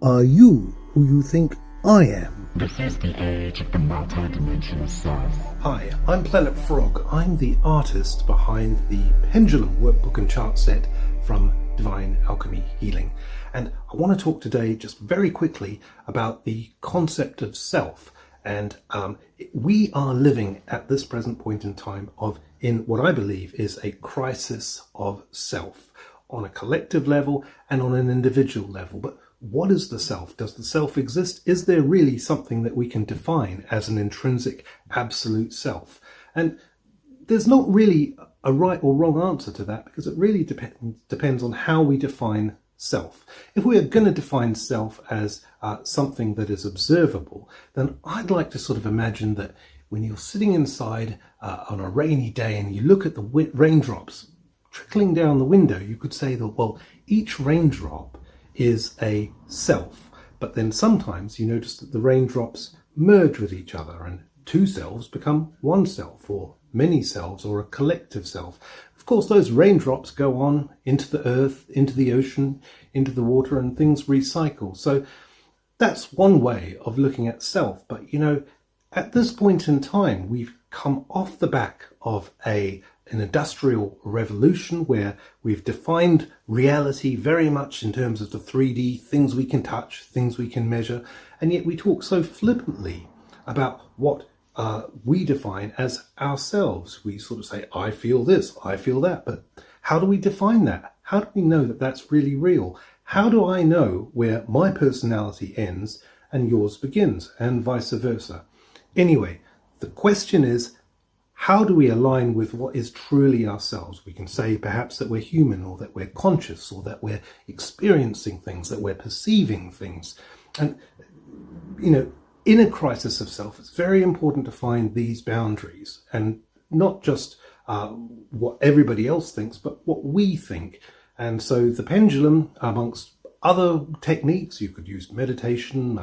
Are you who you think I am? This is the age of the multi-dimensional self. Hi, I'm Planet Frog. I'm the artist behind the Pendulum workbook and chart set from Divine Alchemy Healing. And I want to talk today just very quickly about the concept of self. And we are living at this present point in time in what I believe is a crisis of self on a collective level and on an individual level. But what is the self? Does the self exist? Is there really something that we can define as an intrinsic absolute self? And there's not really a right or wrong answer to that, because it really depends on how we define self. If we are going to define self as something that is observable, then I'd like to sort of imagine that when you're sitting inside on a rainy day and you look at the raindrops trickling down the window, you could say that, well, each raindrop is a self, but then sometimes you notice that the raindrops merge with each other and two selves become one self, or many selves, or a collective self. Of course, those raindrops go on into the earth, into the ocean, into the water, and things recycle. So that's one way of looking at self. But at this point in time, we've come off the back of an industrial revolution where we've defined reality very much in terms of the 3D, things we can touch, things we can measure, and yet we talk so flippantly about what we define as ourselves. We sort of say, I feel this, I feel that, but how do we define that? How do we know that that's really real? How do I know where my personality ends and yours begins, and vice versa? Anyway, the question is, how do we align with what is truly ourselves? We can say perhaps that we're human, or that we're conscious, or that we're experiencing things, that we're perceiving things. And, in a crisis of self, it's very important to find these boundaries, and not just what everybody else thinks, but what we think. And so the pendulum, amongst other techniques, you could use meditation,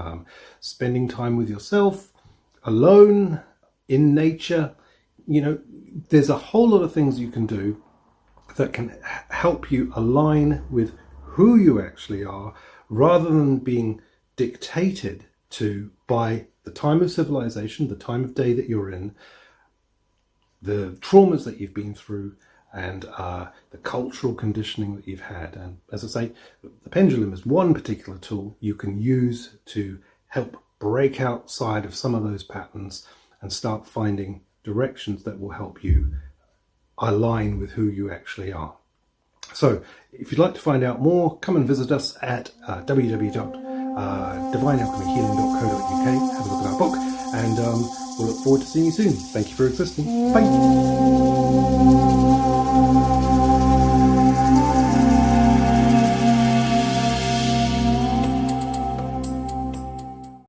spending time with yourself, alone, in nature. There's a whole lot of things you can do that can help you align with who you actually are, rather than being dictated to by the time of civilization, the time of day that you're in, the traumas that you've been through, and the cultural conditioning that you've had. And as I say, the pendulum is one particular tool you can use to help break outside of some of those patterns and start finding directions that will help you align with who you actually are. So if you'd like to find out more, come and visit us at www.divinealchemyhealing.co.uk. have a look at our book, and we'll look forward to seeing you soon. Thank you for existing. Bye.